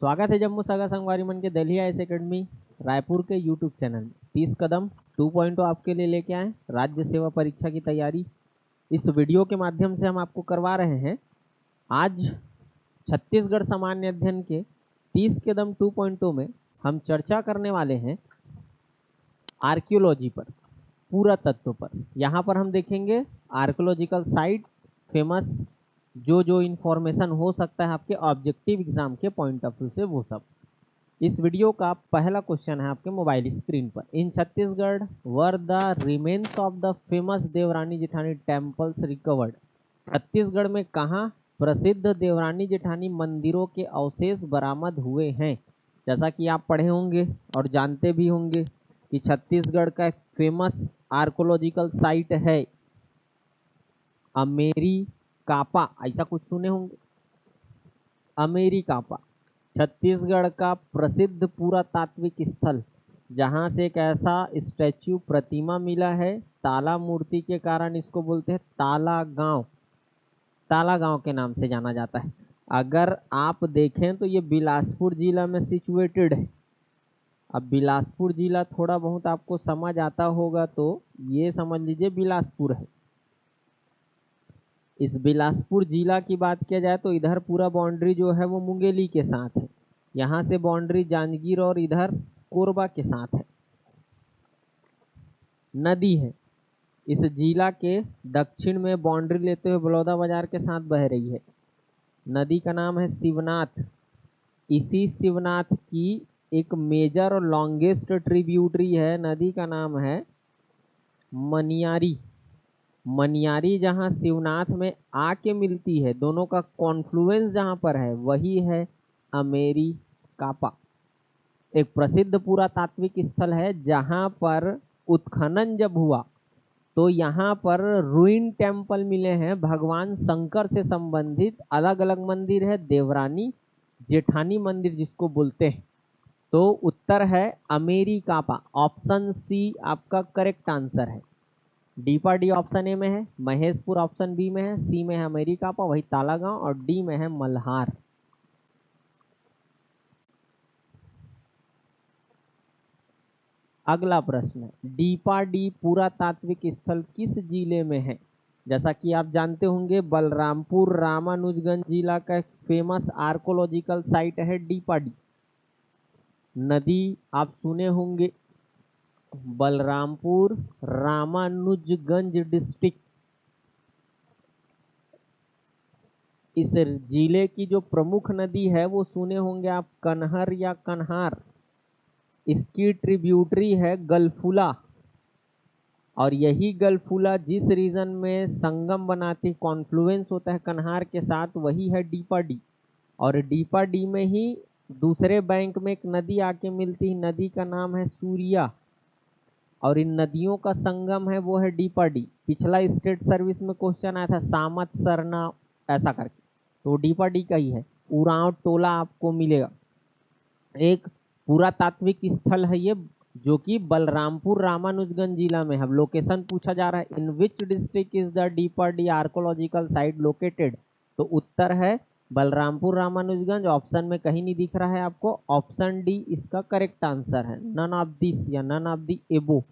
स्वागत है जम्मू सागा संगवारी मन के दिल्ली आईएएस एकेडमी रायपुर के यूट्यूब चैनल में। 30 कदम 2.0 आपके लिए लेके आए राज्य सेवा परीक्षा की तैयारी। इस वीडियो के माध्यम से हम आपको करवा रहे हैं आज छत्तीसगढ़ सामान्य अध्ययन के 30 कदम 2.0 में हम चर्चा करने वाले हैं आर्कियोलॉजी पर, पुरातत्व पर। यहाँ पर हम देखेंगे आर्कियोलॉजिकल साइट, फेमस जो इन्फॉर्मेशन हो सकता है आपके ऑब्जेक्टिव एग्जाम के पॉइंट ऑफ व्यू से, वो सब। इस वीडियो का पहला क्वेश्चन है आपके मोबाइल स्क्रीन पर। In Chhattisgarh where the remains of the famous Devrani Jethani temples recovered. Chhattisgarh में कहाँ प्रसिद्ध देवरानी जेठानी मंदिरों के अवशेष बरामद हुए हैं। जैसा कि आप पढ़े होंगे और जानते भी होंगे कि छत्तीसगढ़ का एक फेमस आर्कोलॉजिकल साइट है अमेरी कापा, ऐसा कुछ सुने होंगे। अमेरी कापा छत्तीसगढ़ का प्रसिद्ध पुरातात्विक स्थल, जहां से एक ऐसा स्टैच्यू प्रतिमा मिला है ताला मूर्ति के कारण, इसको बोलते हैं ताला गांव। ताला गांव के नाम से जाना जाता है। अगर आप देखें तो ये बिलासपुर जिला में सिचुएटेड है। अब बिलासपुर जिला थोड़ा बहुत आपको समझ आता होगा तो ये समझ लीजिए बिलासपुर है। इस बिलासपुर जिला की बात किया जाए तो इधर पूरा बाउंड्री जो है वो मुंगेली के साथ है। यहाँ से बाउंड्री जांजगीर और इधर कोरबा के साथ है। नदी है इस जिला के दक्षिण में बाउंड्री लेते हुए बलौदा बाजार के साथ बह रही है। नदी का नाम है शिवनाथ। इसी शिवनाथ की एक मेजर और लॉन्गेस्ट ट्रिब्यूटरी है, नदी का नाम है मनियारी। मनियारी जहाँ शिवनाथ में आके मिलती है, दोनों का कॉन्फ्लुएंस जहाँ पर है वही है अमेरी कापा। एक प्रसिद्ध पुरातात्विक स्थल है जहाँ पर उत्खनन जब हुआ तो यहाँ पर रूइन टेम्पल मिले हैं भगवान शंकर से संबंधित। अलग अलग मंदिर है, देवरानी जेठानी मंदिर जिसको बोलते हैं। तो उत्तर है अमेरी कापा। ऑप्शन सी आपका करेक्ट आंसर है। डी पर डी ऑप्शन ए में है, महेशपुर ऑप्शन बी में है, सी में है अमेरी कापा वही तालागांव, और डी में है मल्हार। अगला प्रश्न, डी पर डी पुरातात्विक स्थल किस जिले में है। जैसा कि आप जानते होंगे बलरामपुर रामानुजगंज जिला का एक फेमस आर्कोलॉजिकल साइट है डीपाडी। नदी आप सुने होंगे बलरामपुर रामानुजगंज डिस्ट्रिक्ट। इस जिले की जो प्रमुख नदी है वो सुने होंगे आप कन्हर या कन्हार। इसकी ट्रिब्यूटरी है गलफूला, और यही गलफूला जिस रीजन में संगम बनाती, कॉन्फ्लुएंस होता है कन्हार के साथ, वही है डीपाडी। और डीपाडी में ही दूसरे बैंक में एक नदी आके मिलती है, नदी का नाम है सूरिया, और इन नदियों का संगम है वो है डीपाडी। पिछला स्टेट सर्विस में क्वेश्चन आया था सामत सरना ऐसा करके, तो डीपाडी का ही है। उरांव टोला आपको मिलेगा। एक पुरातात्विक स्थल है ये जो कि बलरामपुर रामानुजगंज जिला में है। लोकेशन पूछा जा रहा है in which district is the Dipadih archaeological site located, तो उत्तर है बलरामपुर रामानुजगंज। ऑप्शन में कहीं नहीं दिख रहा है आपको, ऑप्शन डी इसका करेक्ट आंसर है, नन ऑफ दिस या नन ऑफ दी एबो।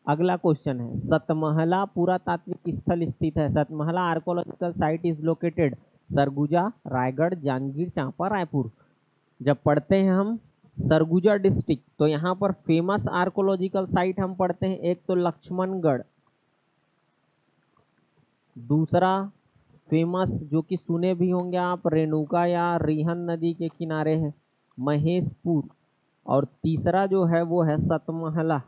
अगला क्वेश्चन है, सतमहला पुरातात्विक स्थल स्थित है। Satmahla archaeological site is located Surguja, Raigarh, Janjgir Champa, Raipur. जब पढ़ते हैं हम सरगुजा डिस्ट्रिक्ट तो यहाँ पर फेमस आर्कोलॉजिकल साइट हम पढ़ते हैं, एक तो लक्ष्मणगढ़, दूसरा फेमस जो कि सुने भी होंगे आप रेणुका या रिहन नदी के किनारे है महेशपुर, और तीसरा जो है वो है सतमहला।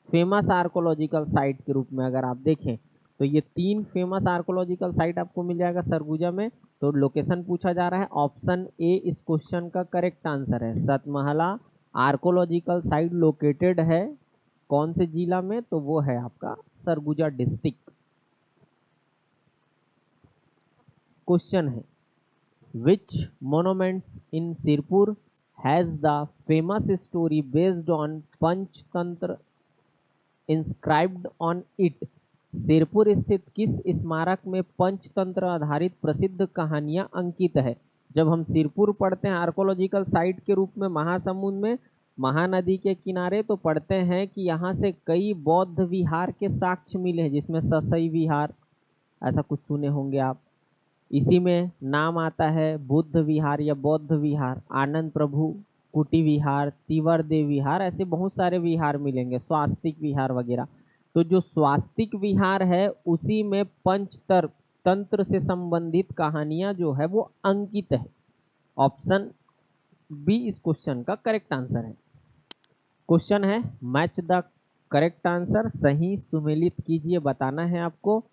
फेमस आर्कोलॉजिकल साइट के रूप में अगर आप देखें तो ये तीन फेमस आर्कोलॉजिकल साइट आपको मिल जाएगा सरगुजा में। तो लोकेशन पूछा जा रहा है, ऑप्शन ए इस क्वेश्चन का करेक्ट आंसर है। सतमहला आर्कोलॉजिकल साइट लोकेटेड है कौन से जिला में, तो वो है आपका सरगुजा डिस्ट्रिक्ट। क्वेश्चन है, which monuments in Sirpur has the famous story based on Panchatantra inscribed on it। Sirpur स्थित किस स्मारक में पंचतंत्र आधारित प्रसिद्ध कहानियां अंकित है? जब हम सिरपुर पढ़ते हैं आर्कोलॉजिकल साइट के रूप में महासमुंद में महानदी के किनारे, तो पढ़ते हैं कि यहाँ से कई बौद्ध विहार के साक्ष्य मिले हैं, जिसमें ससई विहार, ऐसा कुछ सुने होंगे आप। इसी में नाम आता है बुद्ध विहार या बौद्ध विहार, आनंद प्रभु कुटी विहार, तिवरदेव विहार, ऐसे बहुत सारे विहार मिलेंगे, स्वास्तिक विहार वगैरह। तो जो स्वास्तिक विहार है उसी में पंचतंत्र तंत्र से संबंधित कहानियां जो है वो अंकित है। ऑप्शन बी इस क्वेश्चन का करेक्ट आंसर है। क्वेश्चन है मैच द करेक्ट आंसर, सही सुमेलित कीजिए, बताना है आपको।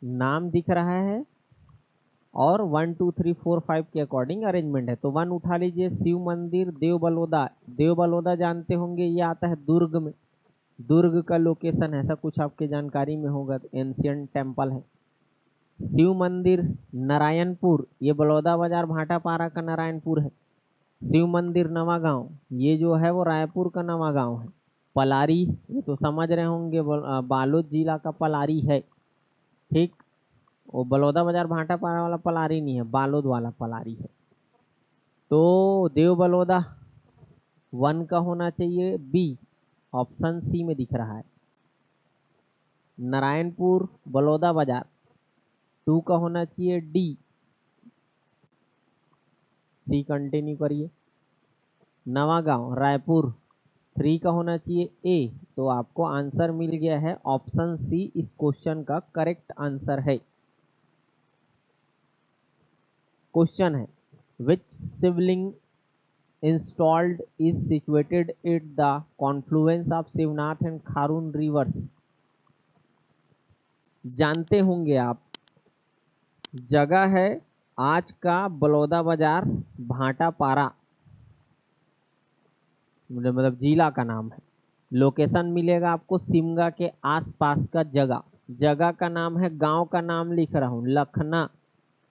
नाम दिख रहा है और 1 2 3 4 5 के अकॉर्डिंग अरेंजमेंट है। तो 1 उठा लीजिए, शिव मंदिर देव बलौदा। देव बलौदा जानते होंगे, ये आता है दुर्ग में, दुर्ग का लोकेशन ऐसा कुछ आपके जानकारी में होगा, एंशियंट टेम्पल है। शिव मंदिर नारायणपुर, ये बलौदा बाजार भाटापारा का नारायणपुर है। शिव मंदिर नवा गांव, ये जो है वो रायपुर का नवा गांव है। पलारी, ये तो समझ रहे होंगे, बालोद जिला का पलारी है, ठीक। वो बलौदा बाजार भाटापारा वाला पलारी नहीं है, बालोद वाला पलारी है। तो देव बलौदा 1 का होना चाहिए, बी ऑप्शन सी में दिख रहा है। नारायणपुर बलौदा बाजार 2 का होना चाहिए, डी। सी कंटिन्यू करिए। नवागांव रायपुर 3 का होना चाहिए, ए। तो आपको आंसर मिल गया है, ऑप्शन सी इस क्वेश्चन का करेक्ट आंसर है। क्वेश्चन है which Shivling installed is situated at the confluence of Shivnath and Kharun rivers. जानते होंगे आप, जगह है आज का बलौदा बाजार भाटापारा, मतलब जिला का नाम है। लोकेशन मिलेगा आपको शिमगा के आसपास का जगह, जगह का नाम है, गांव का नाम लिख रहा हूँ लखना,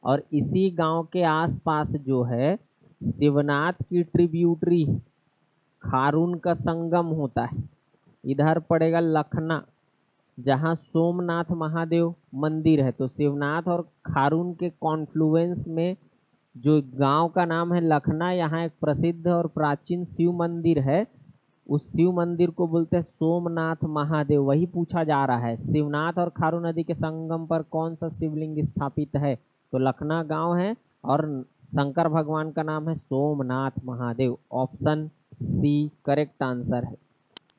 और इसी गांव के आसपास जो है शिवनाथ की ट्रिब्यूटरी खारून का संगम होता है। इधर पड़ेगा लखना, जहाँ सोमनाथ महादेव मंदिर है। तो शिवनाथ और खारून के कॉन्फ्लुएंस में जो गांव का नाम है लखना, यहाँ एक प्रसिद्ध और प्राचीन शिव मंदिर है। उस शिव मंदिर को बोलते हैं सोमनाथ महादेव। वही पूछा जा रहा है, शिवनाथ और खारून नदी के संगम पर कौन सा शिवलिंग स्थापित है? तो लखना गांव है और शंकर भगवान का नाम है Somnath Mahadev. Option C correct answer है।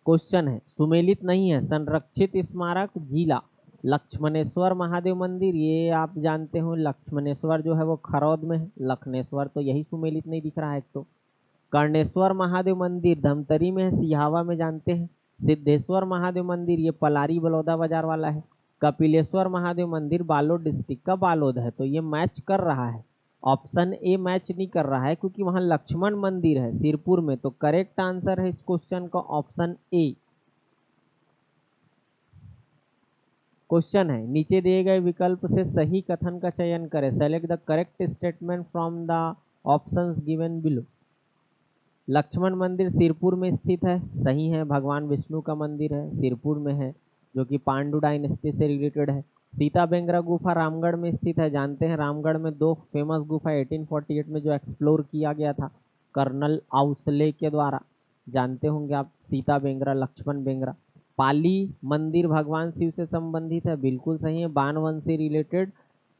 क्वेश्चन है सुमेलित नहीं है संरक्षित स्मारक जिला लक्ष्मणेश्वर महादेव मंदिर, ये आप जानते हो लक्ष्मणेश्वर जो है वो खरौद में है, लखनेश्वर तो यही सुमेलित नहीं दिख रहा है। तो कर्णेश्वर महादेव मंदिर धमतरी में है, सिहावा में जानते हैं। सिद्धेश्वर महादेव मंदिर ये पलारी बलौदा बाजार वाला है। कपिलेश्वर महादेव मंदिर बालोद डिस्ट्रिक्ट का बालोद है। तो ये मैच कर रहा है, ऑप्शन ए मैच नहीं कर रहा है क्योंकि वहां लक्ष्मण मंदिर है सिरपुर में। तो करेक्ट आंसर है इस क्वेश्चन का ऑप्शन ए। क्वेश्चन है नीचे दिए गए विकल्प से सही कथन का चयन करें, select the correct statement from the options given below. Lakshman मंदिर सिरपुर में स्थित है, सही है। भगवान विष्णु का मंदिर है, सिरपुर में है, जो कि पांडु डायनेस्टी से रिलेटेड है। सीता बेंगरा गुफा रामगढ़ में स्थित है, जानते हैं रामगढ़ में 2 फेमस गुफा 1848 में जो एक्सप्लोर किया गया था कर्नल आउसले के द्वारा, जानते होंगे आप, सीता बेंगरा लक्ष्मण बेंगरा। पाली मंदिर भगवान शिव से संबंधित है, बिल्कुल सही है, बाणवन से रिलेटेड।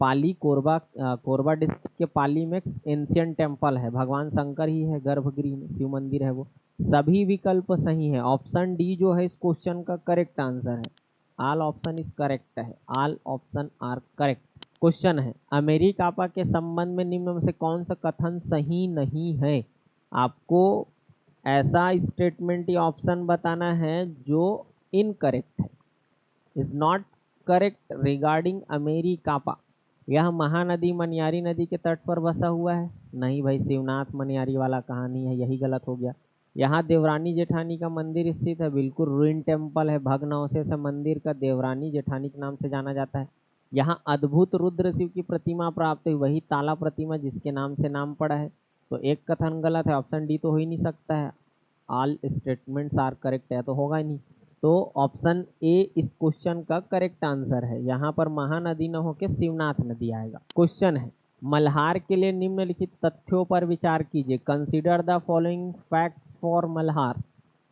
पाली कोरबा डिस्ट्रिक्ट के पाली में एंशियंट टेम्पल है, भगवान शंकर ही है, गर्भगृह में शिव मंदिर है वो। सभी विकल्प सही है, ऑप्शन डी जो है इस क्वेश्चन का करेक्ट आंसर है। ऑल ऑप्शन इज करेक्ट है, all option are correct. Question है अमेरिकापा के संबंध में निम्न में से कौन सा कथन सही नहीं है? आपको ऐसा स्टेटमेंट या ऑप्शन बताना है जो इनकरेक्ट है, इज नॉट करेक्ट रिगार्डिंग अमेरिकापा। यह महानदी मनियारी नदी के तट पर बसा हुआ है, नहीं भाई, शिवनाथ मनियारी वाला कहानी है, यही गलत हो गया। यहाँ देवरानी जेठानी का मंदिर स्थित है, बिल्कुल रूइन टेम्पल है, भग्नावशेष मंदिर का देवरानी जेठानी के नाम से जाना जाता है। यहाँ अद्भुत रुद्र शिव की प्रतिमा प्राप्त हुई, वही ताला प्रतिमा जिसके नाम से नाम पड़ा है। तो एक कथन गलत है, ऑप्शन डी तो हो ही नहीं सकता है। ऑल स्टेटमेंट्स आर करेक्ट है, तो होगा ही नहीं। तो ऑप्शन ए इस क्वेश्चन का करेक्ट आंसर है। यहाँ पर महानदी न होकर शिवनाथ नदी आएगा। क्वेश्चन है, मल्हार के लिए निम्नलिखित तथ्यों पर विचार कीजिए। Consider the following facts for Malhar.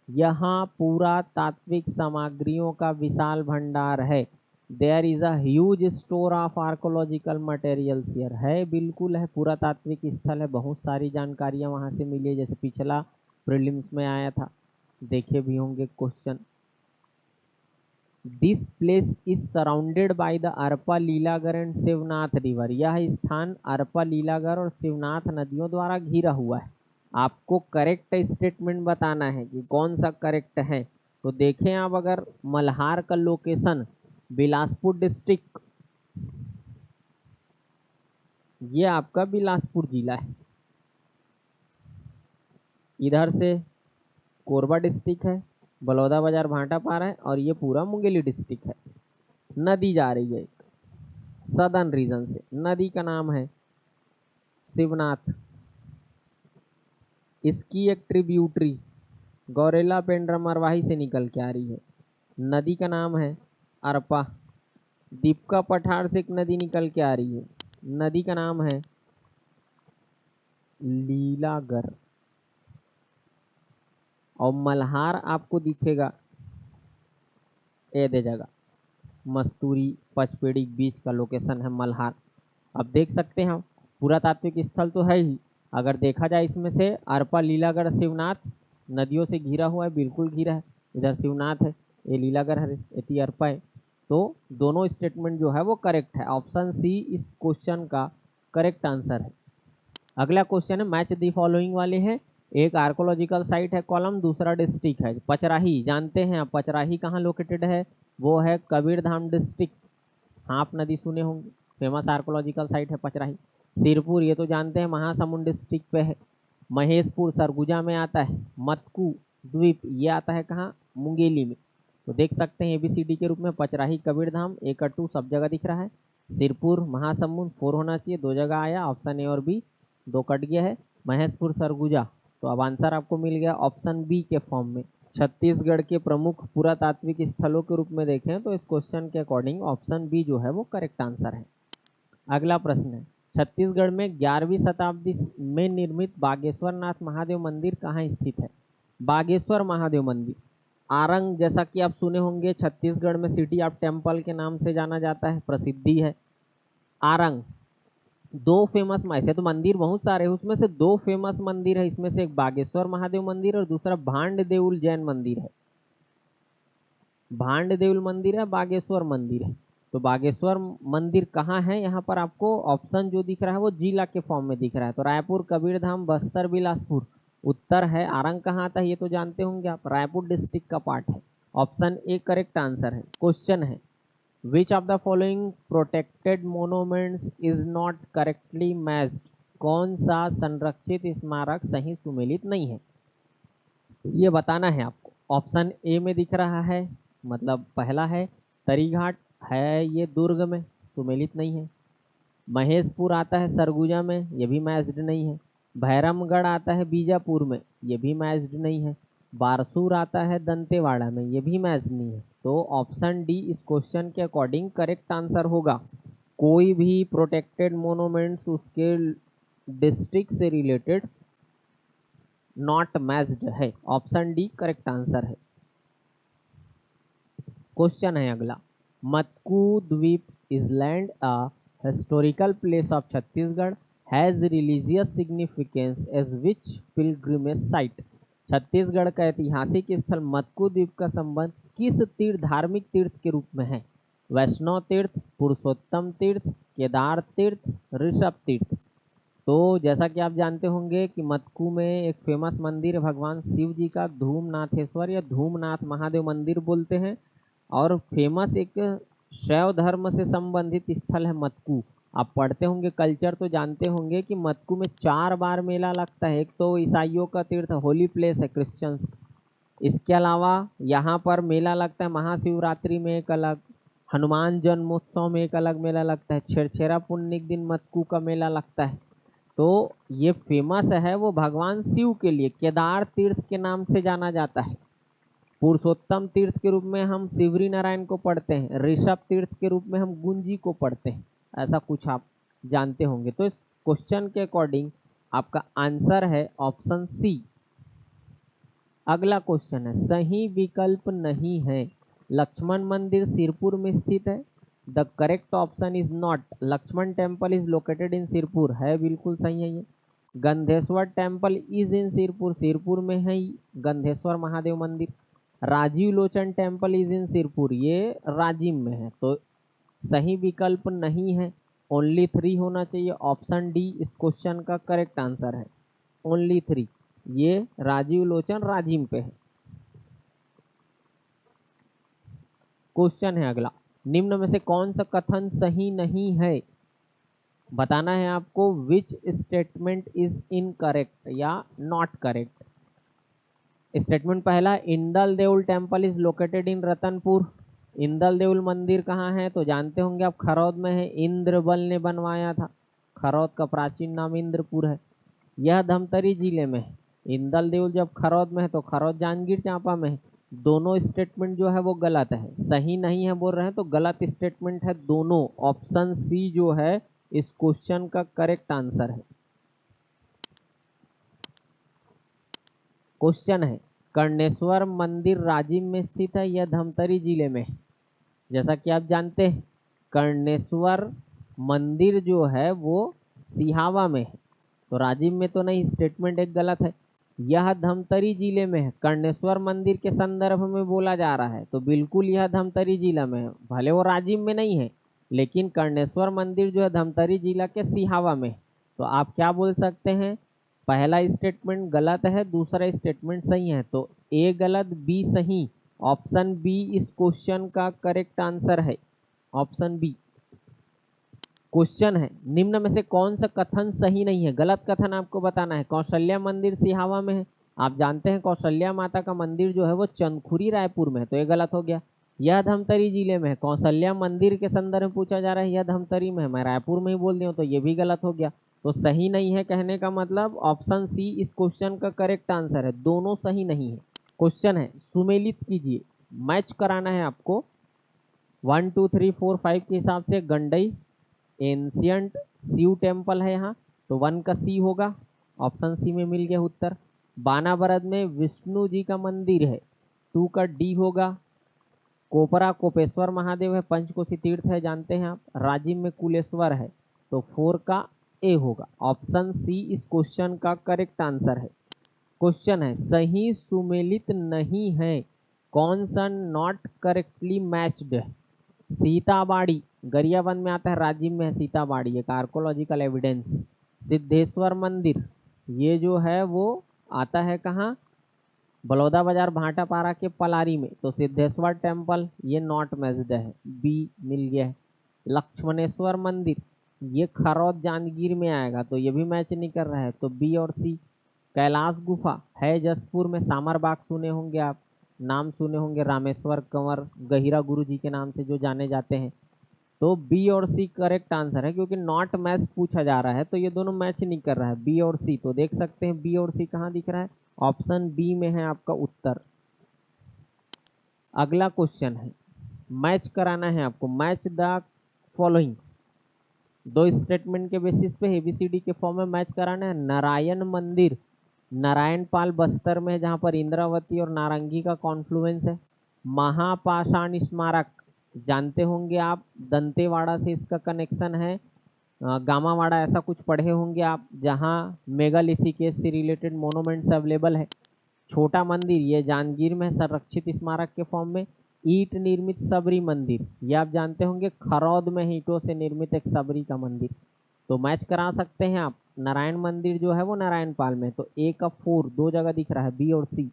यहाँ पुरातात्विक सामग्रियों का विशाल भंडार है। There is a huge store of archaeological materials here. है, बिल्कुल है, पुरातात्विक स्थल है, बहुत सारी जानकारियाँ वहाँ से मिली है, जैसे पिछला प्रीलिम्स में आया था, देखे भी होंगे question. This place is surrounded by the Arpa Lilagar and Shivnath river. यह स्थान अरपा लीलागर और शिवनाथ नदियों द्वारा घिरा हुआ है। आपको करेक्ट स्टेटमेंट बताना है कि कौन सा करेक्ट है। तो देखें आप, अगर मल्हार का लोकेशन बिलासपुर डिस्ट्रिक्ट, ये आपका बिलासपुर जिला है, इधर से कोरबा डिस्ट्रिक्ट है, बलौदा बाजार भाटापारा है, और ये पूरा मुंगेली डिस्ट्रिक्ट है। नदी जा रही है एक सदर्न रीजन से, नदी का नाम है शिवनाथ। इसकी एक ट्रिब्यूटरी गौरेला पेंड्रा मरवाही से निकल के आ रही है। नदी का नाम है अरपा। दीपका पठार से एक नदी निकल के आ रही है, नदी का नाम है लीलागर। और मल्हार आपको दिखेगा ए दे जगह, मस्तूरी पचपेड़ी बीच का लोकेशन है मल्हार। अब देख सकते हैं, पुरातात्विक स्थल तो है ही, अगर देखा जाए इसमें से अरपा लीलागढ़ शिवनाथ नदियों से घिरा हुआ है, बिल्कुल घिरा है। इधर शिवनाथ है, ये लीलागढ़ है, ये अरपा है। तो दोनों स्टेटमेंट जो है वो करेक्ट है। ऑप्शन सी इस क्वेश्चन का करेक्ट आंसर है। अगला क्वेश्चन है, मैच दी फॉलोइंग वाले हैं। एक आर्कोलॉजिकल साइट है कॉलम, दूसरा डिस्ट्रिक्ट है। पचराही जानते हैं आप, पचराही कहाँ लोकेटेड है? वो है कबीरधाम डिस्ट्रिक्ट। हाप नदी सुने होंगे, फेमस आर्कोलॉजिकल साइट है पचराही। सिरपुर ये तो जानते हैं महासमुंद डिस्ट्रिक्ट पे है। महेशपुर सरगुजा में आता है। मतकू द्वीप ये आता है कहाँ? मुंगेली में। तो देख सकते हैं ABCD के रूप में पचराही, कबीरधाम, 1 और 2 सब जगह दिख रहा है। सिरपुर, महासमुंद 4 होना चाहिए, 2 जगह आया, ऑप्शन ए और बी 2 कट गया है। महेशपुर सरगुजा, तो अब आंसर आपको मिल गया ऑप्शन बी के फॉर्म में। छत्तीसगढ़ के प्रमुख पुरातात्विक स्थलों के रूप में देखें तो इस क्वेश्चन के अकॉर्डिंग ऑप्शन बी जो है वो करेक्ट आंसर है। अगला प्रश्न है, छत्तीसगढ़ में 11वीं शताब्दी में निर्मित बागेश्वर नाथ महादेव मंदिर कहाँ स्थित है? बागेश्वर महादेव मंदिर आरंग, जैसा कि आप सुने होंगे, छत्तीसगढ़ में सिटी ऑफ टेम्पल के नाम से जाना जाता है, प्रसिद्धि है आरंग। 2 फेमस, ऐसे तो मंदिर बहुत सारे हैं, उसमें से 2 फेमस मंदिर है। इसमें से एक बागेश्वर महादेव मंदिर और दूसरा भांड देउल जैन मंदिर है। भांड देउल मंदिर है, बागेश्वर मंदिर है। तो बागेश्वर मंदिर कहाँ है? यहाँ पर आपको ऑप्शन जो दिख रहा है वो जिला के फॉर्म में दिख रहा है। तो रायपुर, कबीरधाम, बस्तर, बिलासपुर। उत्तर है आरंग कहाँ आता है ये तो जानते होंगे आप, रायपुर डिस्ट्रिक्ट का पार्ट है। ऑप्शन ए करेक्ट आंसर है। क्वेश्चन है, which of the following protected monuments is not correctly matched? कौन सा संरक्षित स्मारक सही सुमेलित नहीं है, ये बताना है आपको। ऑप्शन ए में दिख रहा है, मतलब पहला है तरीघाट, है ये दुर्ग में, सुमेलित नहीं है। महेशपुर आता है सरगुजा में, ये भी मैच्ड नहीं है। भैरमगढ़ आता है बीजापुर में, ये भी मैच्ड नहीं है। बारसूर आता है दंतेवाड़ा में, ये भी मैच नहीं है। तो ऑप्शन डी इस क्वेश्चन के अकॉर्डिंग करेक्ट आंसर होगा। कोई भी प्रोटेक्टेड मोनूमेंट्स उसके डिस्ट्रिक्ट से रिलेटेड नॉट मैच्ड है। ऑप्शन डी करेक्ट आंसर है। क्वेश्चन है अगला, मतकू द्वीप is land a historical place of Chhattisgarh, has religious significance as which pilgrimage site? Chhattisgarh का ऐतिहासिक स्थल मतकू द्वीप का संबंध किस तीर्थ, धार्मिक तीर्थ के रूप में है? वैष्णव तीर्थ, पुरुषोत्तम तीर्थ, केदार तीर्थ, ऋषभ तीर्थ। तो जैसा कि आप जानते होंगे कि मतकू में एक फेमस मंदिर है भगवान शिव जी का, धूमनाथेश्वर या धूमनाथ महादेव मंदिर बोलते हैं। और फेमस एक शैव धर्म से संबंधित स्थल है मतकू। आप पढ़ते होंगे कल्चर तो जानते होंगे कि मतकू में 4 बार मेला लगता है। एक तो ईसाइयों का तीर्थ, होली प्लेस है क्रिश्चियंस। इसके अलावा यहाँ पर मेला लगता है महाशिवरात्रि में एक अलग, हनुमान जन्मोत्सव में एक अलग मेला लगता है, छेरछेरा पुण्य के दिन मतकू का मेला लगता है। तो ये फेमस है वो भगवान शिव के लिए, केदार तीर्थ के नाम से जाना जाता है। पुरुषोत्तम तीर्थ के रूप में हम शिवरी नारायण को पढ़ते हैं, ऋषभ तीर्थ के रूप में हम गुंजी को पढ़ते हैं, ऐसा कुछ आप जानते होंगे। तो इस क्वेश्चन के अकॉर्डिंग आपका आंसर है ऑप्शन सी। अगला क्वेश्चन है, सही विकल्प नहीं है। लक्ष्मण मंदिर सिरपुर में स्थित है। The correct option is not. Lakshman temple is located in Sirpur, है बिल्कुल सही है ये। Gandheshwar temple is in Sirpur, Sirpur में है गंधेश्वर महादेव मंदिर। Rajiv Lochan temple is in Sirpur, ये राजिम में है, तो सही विकल्प नहीं है। ओनली 3 होना चाहिए। ऑप्शन डी इस क्वेश्चन का करेक्ट आंसर है, ओनली 3। ये राजीव लोचन राजिम पे है। क्वेश्चन है अगला, निम्न में से कौन सा कथन सही नहीं है। बताना है आपको विच स्टेटमेंट इज इनकरेक्ट या नॉट करेक्ट। स्टेटमेंट पहला, Indal Deul temple is located in Ratanpur. Indal Deul मंदिर कहाँ है, तो जानते होंगे आप, खरौद में है, इंद्रबल ने बनवाया था। खरौद का प्राचीन नाम इंद्रपुर है। यह धमतरी जिले में है। इंदल देउल जब खरौद में है तो खरौद जांजगीर चांपा में है। दोनों स्टेटमेंट जो है वो गलत है, सही नहीं है बोल रहे हैं, तो गलत स्टेटमेंट है दोनों। ऑप्शन सी जो है इस क्वेश्चन का करेक्ट आंसर है। क्वेश्चन है, कर्णेश्वर मंदिर राजिम में स्थित है या धमतरी जिले में। जैसा कि आप जानते हैं कर्णेश्वर मंदिर जो है वो सिहावा में है, तो राजिम में तो नहीं, स्टेटमेंट एक गलत है। यह धमतरी जिले में है, कर्णेश्वर मंदिर के संदर्भ में बोला जा रहा है, तो बिल्कुल यह धमतरी जिला में है, भले वो राजिम में नहीं है, लेकिन कर्णेश्वर मंदिर जो है धमतरी जिला के सिहावा में है। तो आप क्या बोल सकते हैं, पहला स्टेटमेंट गलत है, दूसरा स्टेटमेंट सही है, तो ए गलत बी सही। ऑप्शन बी इस क्वेश्चन का करेक्ट आंसर है, ऑप्शन बी। क्वेश्चन है, निम्न में से कौन सा कथन सही नहीं है। गलत कथन आपको बताना है। कौशल्या मंदिर सिहावा में है, आप जानते हैं कौशल्या माता का मंदिर जो है वो चंदखुरी रायपुर में है, तो ये गलत हो गया। यह धमतरी जिले में है, कौशल्या मंदिर के संदर्भ में पूछा जा रहा है, यह धमतरी में है, मैं रायपुर में ही बोल दिया, तो ये भी गलत हो गया। तो सही नहीं है कहने का मतलब ऑप्शन सी इस क्वेश्चन का करेक्ट आंसर है, दोनों सही नहीं है। क्वेश्चन है, सुमेलित कीजिए, मैच कराना है आपको 1 2 3 4 5 के हिसाब से। गंडई एंशियंट शिव टेम्पल है यहाँ, तो 1 का सी होगा, ऑप्शन सी में मिल गया उत्तर। बानाबरद में विष्णु जी का मंदिर है, 2 का डी होगा। कोपरा कोपेश्वर महादेव है, पंचकोशी तीर्थ है, जानते हैं आप। राजिम में कुलेश्वर है, तो 4 का ए होगा, ऑप्शन सी इस क्वेश्चन का करेक्ट आंसर है। क्वेश्चन है, सही सुमेलित नहीं है, कौन सा नॉट करेक्टली मैच्ड है। सीताबाड़ी गरियाबंद में आता है, राजिम में है सीताबाड़ी, एक आर्कोलॉजिकल एविडेंस। सिद्धेश्वर मंदिर ये जो है वो आता है कहाँ, बलौदा बाजार भाटापारा के पलारी में, तो सिद्धेश्वर टेम्पल ये नॉट मैच्ड है, बी मिल गया है। लक्ष्मणेश्वर मंदिर ये खरौद जांजगीर में आएगा, तो ये भी मैच नहीं कर रहा है, तो बी और सी। कैलाश गुफा है जसपुर में, सामरबाग सुने होंगे आप, नाम सुने होंगे, रामेश्वर कंवर गहिरा गुरु जी के नाम से जो जाने जाते हैं, तो बी और सी करेक्ट आंसर है, क्योंकि नॉट मैच पूछा जा रहा है, तो ये दोनों मैच नहीं कर रहा है, बी और सी। तो देख सकते हैं बी और सी कहाँ दिख रहा है, ऑप्शन बी में है आपका उत्तर। अगला क्वेश्चन है, मैच कराना है आपको, मैच द फॉलोइंग। दो स्टेटमेंट के बेसिस पे एबीसीडी के फॉर्म में मैच कराना है। नारायण मंदिर नारायण पाल बस्तर में है, जहाँ पर इंद्रावती और नारंगी का कॉन्फ्लुएंस है। महापाषाण स्मारक जानते होंगे आप, दंतेवाड़ा से इसका कनेक्शन है, गामावाड़ा ऐसा कुछ पढ़े होंगे आप, जहाँ मेगालिथिक एज से रिलेटेड मोनूमेंट्स अवेलेबल है। छोटा मंदिर ये जांजगीर में संरक्षित स्मारक के फॉर्म में। ईंट निर्मित सबरी मंदिर ये आप जानते होंगे, खरौद में ईंटों से निर्मित एक सबरी का मंदिर। तो मैच करा सकते हैं आप, नारायण मंदिर जो है वो नारायण पाल में, तो ए का 4 दो जगह दिख रहा है, बी और सी।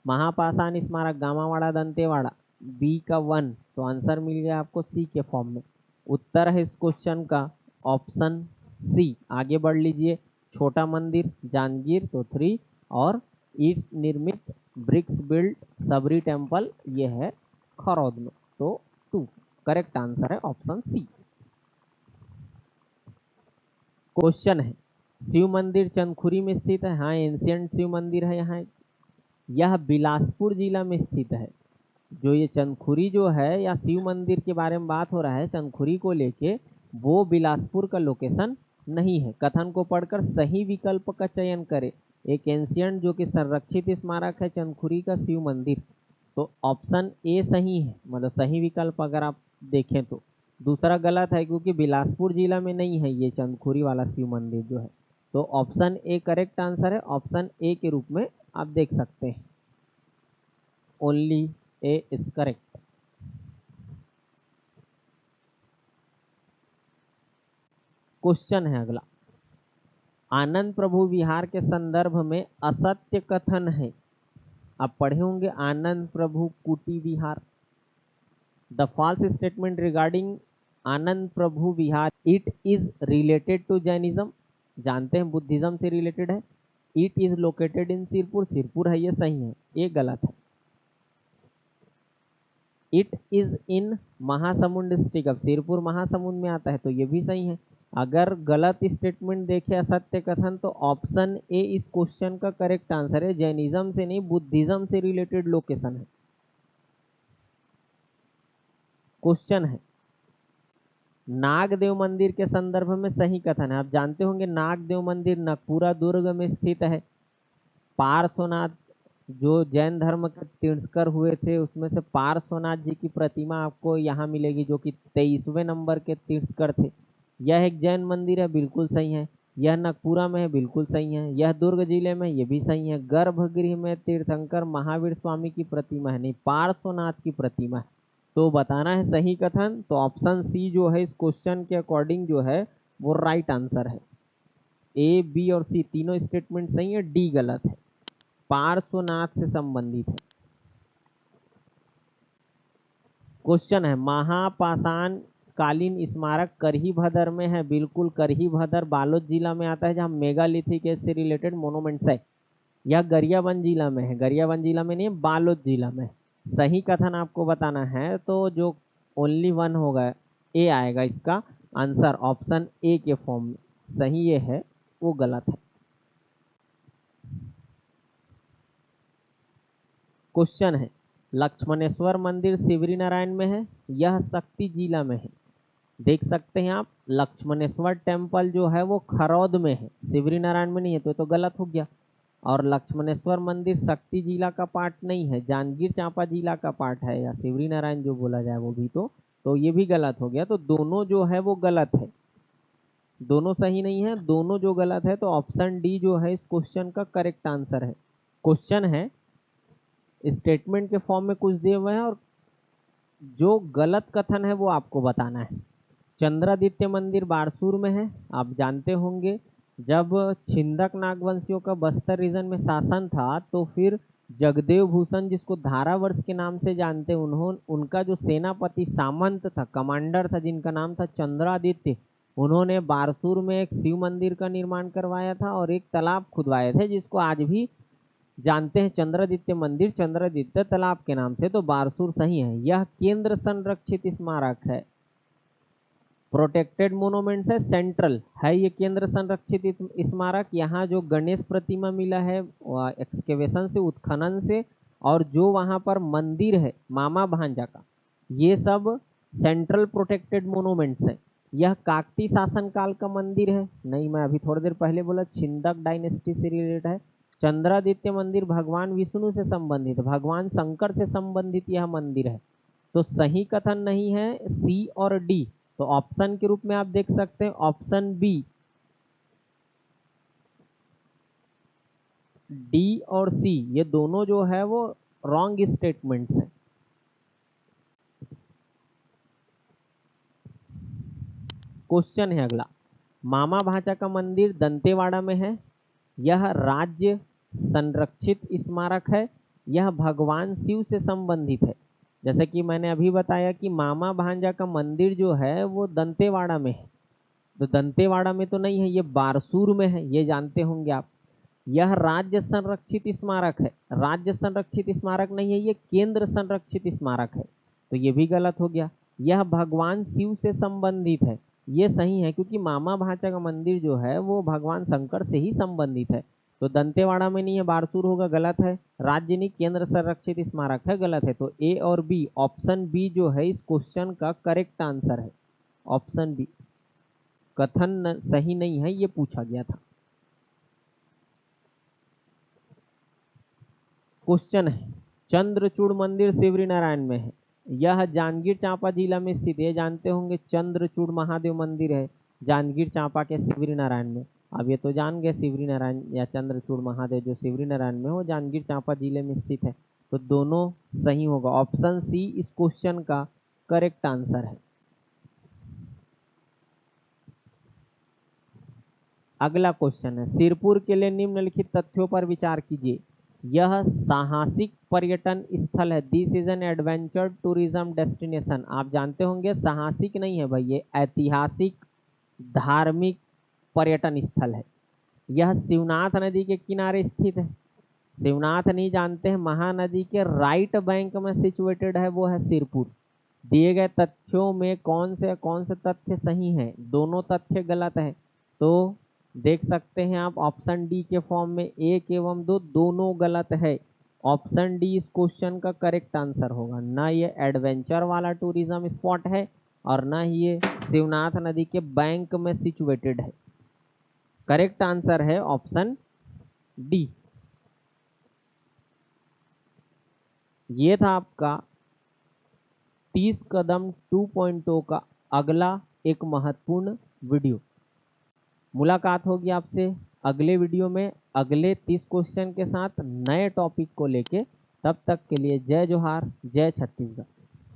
महापाषाण स्मारक गामावाड़ा दंतेवाड़ा, बी का 1, तो आंसर मिल गया आपको सी के फॉर्म में। उत्तर है इस क्वेश्चन का ऑप्शन सी। आगे बढ़ लीजिए, छोटा मंदिर जांजगीर तो 3, और ईंट निर्मित ब्रिक्स बिल्ड सबरी टेम्पल ये है खरौद में, तो 2 करेक्ट आंसर है ऑप्शन सी। क्वेश्चन है, शिव मंदिर चंदखुरी में स्थित है, हाँ एंशियंट शिव मंदिर है यहाँ। यह बिलासपुर जिला में स्थित है। जो ये चंदखुरी जो है या शिव मंदिर के बारे में बात हो रहा है चंदखुरी को लेके, वो बिलासपुर का लोकेशन नहीं है। कथन को पढ़कर सही विकल्प का चयन करें। एक एंशियंट जो कि संरक्षित स्मारक है चंदखुरी का शिव मंदिर, तो ऑप्शन ए सही है, मतलब सही विकल्प अगर आप देखें तो। दूसरा गलत है क्योंकि बिलासपुर जिला में नहीं है ये चंदखुरी वाला शिव मंदिर जो है। तो ऑप्शन ए करेक्ट आंसर है, ऑप्शन ए के रूप में आप देख सकते हैं। Only A is correct. Question है अगला, आनंद प्रभु विहार के संदर्भ में असत्य कथन है। आप पढ़े होंगे Anand Prabhu Kuti Vihar. The false statement regarding Anand Prabhu Vihar, it is related to Jainism, जानते हैं बुद्धिज्म से रिलेटेड है। It is located in Sirpur, Sirpur है ये सही है, ये गलत है। It is in Mahasamund district, अब सिरपुर महासमुंद में आता है तो ये भी सही है। अगर गलत स्टेटमेंट देखे असत्य कथन, तो ऑप्शन ए इस क्वेश्चन का करेक्ट आंसर है। जैनिज्म से नहीं, बुद्धिज्म से रिलेटेड लोकेशन है। क्वेश्चन है, नागदेव मंदिर के संदर्भ में सही कथन है। आप जानते होंगे नागदेव मंदिर नगपुरा दुर्ग में स्थित है। पार्श्वनाथ जो जैन धर्म के तीर्थंकर हुए थे उसमें से पार्श्वनाथ जी की प्रतिमा आपको यहाँ मिलेगी, जो कि 23वें नंबर के तीर्थंकर थे। यह एक जैन मंदिर है, बिल्कुल सही है। यह नगपुरा में है, बिल्कुल सही है। यह दुर्ग जिले में, ये भी सही है। गर्भगृह में तीर्थंकर महावीर स्वामी की प्रतिमा है, नहीं पार्श्वनाथ की प्रतिमा है। तो बताना है सही कथन, तो ऑप्शन सी जो है इस क्वेश्चन के अकॉर्डिंग जो है वो राइट आंसर है। ए, बी और सी तीनों स्टेटमेंट सही है, डी गलत है, पार्श्वनाथ से संबंधित है। क्वेश्चन है, महापाषाण कालीन स्मारक करही भदर में है। बिल्कुल, करही भदर बालोद जिला में आता है, जहाँ मेगालिथिक एज से रिलेटेड मोनूमेंट्स है। यह गरियाबंद जिला में है, गरियाबंद जिला में नहीं है, बालोद जिला में। सही कथन आपको बताना है तो जो ओनली वन होगा, ए आएगा इसका आंसर, ऑप्शन ए के फॉर्म में। सही ये है, वो गलत है। क्वेश्चन है, लक्ष्मणेश्वर मंदिर शिवरी नारायण में है, यह शक्ति जिला में है। देख सकते हैं आप, लक्ष्मणेश्वर टेम्पल जो है वो खरौद में है, शिवरी नारायण में नहीं है, तो गलत हो गया। और लक्ष्मणेश्वर मंदिर शक्ति जिला का पार्ट नहीं है, जांजगीर चांपा जिला का पार्ट है, या शिवरी नारायण जो बोला जाए वो भी, तो ये भी गलत हो गया। तो दोनों जो है वो गलत है, दोनों सही नहीं है, दोनों जो गलत है। तो ऑप्शन डी जो है इस क्वेश्चन का करेक्ट आंसर है। क्वेश्चन है, स्टेटमेंट के फॉर्म में कुछ दिए हुए हैं और जो गलत कथन है वो आपको बताना है। चंद्रादित्य मंदिर बारसूर में है। आप जानते होंगे जब छिंदक नागवंशियों का बस्तर रीजन में शासन था, तो फिर जगदेव भूषण, जिसको धारावर्ष के नाम से जानते, उनका जो सेनापति सामंत था, कमांडर था, जिनका नाम था चंद्रादित्य, उन्होंने बारसूर में एक शिव मंदिर का निर्माण करवाया था और एक तालाब खुदवाए थे, जिसको आज भी जानते हैं चंद्रादित्य मंदिर, चंद्रादित्य तालाब के नाम से। तो बारसूर सही है। यह केंद्र संरक्षित स्मारक है, प्रोटेक्टेड मोनूमेंट्स है, सेंट्रल है ये केंद्र संरक्षित स्मारक। यहाँ जो गणेश प्रतिमा मिला है एक्सकेवेशन से, उत्खनन से, और जो वहाँ पर मंदिर है मामा भांजा का, ये सब सेंट्रल प्रोटेक्टेड मोनूमेंट्स है। यह काकती शासनकाल का मंदिर है, नहीं मैं अभी थोड़ी देर पहले बोला छिंदक डायनेस्टी से रिलेटेड है। चंद्रादित्य मंदिर भगवान विष्णु से संबंधित, भगवान शंकर से संबंधित यह मंदिर है। तो सही कथन नहीं है सी और डी, तो ऑप्शन के रूप में आप देख सकते हैं ऑप्शन बी, डी और सी, ये दोनों जो है वो रॉन्ग स्टेटमेंट्स हैं। क्वेश्चन है अगला, मामा भांजा का मंदिर दंतेवाड़ा में है, यह राज्य संरक्षित स्मारक है, यह भगवान शिव से संबंधित है। जैसे कि मैंने अभी बताया कि मामा भांजा का मंदिर जो है वो दंतेवाड़ा में है, तो दंतेवाड़ा में तो नहीं है, ये बारसूर में है, ये जानते होंगे आप। यह राज्य संरक्षित स्मारक है, राज्य संरक्षित स्मारक नहीं है, ये केंद्र संरक्षित स्मारक है, तो ये भी गलत हो गया। यह भगवान शिव से संबंधित है, ये सही है, क्योंकि मामा भांजा का मंदिर जो है वो भगवान शंकर से ही संबंधित है। तो दंतेवाड़ा में नहीं है, बारसूर होगा, गलत है। राज्य नहीं, केंद्र संरक्षित स्मारक है, गलत है। तो ए और बी, ऑप्शन बी जो है इस क्वेश्चन का करेक्ट आंसर है। ऑप्शन बी कथन सही नहीं है, ये पूछा गया था। क्वेश्चन है, चंद्रचूड़ मंदिर सिवरी नारायण में है। यह जांजगीर चांपा जिला में स्थित है। जानते होंगे चंद्रचूड़ महादेव मंदिर है जांजगीर चांपा के सिवरी नारायण में। अब ये तो जान गए सिवरी नारायण या चंद्रचूड़ महादेव जो सिवरी नारायण में हो जांजगीर चांपा जिले में स्थित है। तो दोनों सही होगा। ऑप्शन सी इस क्वेश्चन का करेक्ट आंसर है। अगला क्वेश्चन है, सिरपुर के लिए निम्नलिखित तथ्यों पर विचार कीजिए। यह साहसिक पर्यटन स्थल है। This is an adventure tourism destination. आप जानते होंगे साहसिक नहीं है भाई, ये ऐतिहासिक धार्मिक पर्यटन स्थल है। यह शिवनाथ नदी के किनारे स्थित है। शिवनाथ नहीं जानते हैं, महानदी के राइट बैंक में सिचुएटेड है, वो है सिरपुर। दिए गए तथ्यों में कौन से तथ्य सही हैं? दोनों तथ्य गलत है। तो देख सकते हैं आप ऑप्शन डी के फॉर्म में 1 एवं 2 दोनों गलत है। ऑप्शन डी इस क्वेश्चन का करेक्ट आंसर होगा। ना ये एडवेंचर वाला टूरिज्म स्पॉट है और ना ही ये शिवनाथ नदी के बैंक में सिचुएटेड है। करेक्ट आंसर है ऑप्शन डी। ये था आपका 30 कदम 2.0 का अगला एक महत्वपूर्ण वीडियो। मुलाकात होगी आपसे अगले वीडियो में अगले 30 क्वेश्चन के साथ नए टॉपिक को लेके। तब तक के लिए जय जोहार, जय छत्तीसगढ़।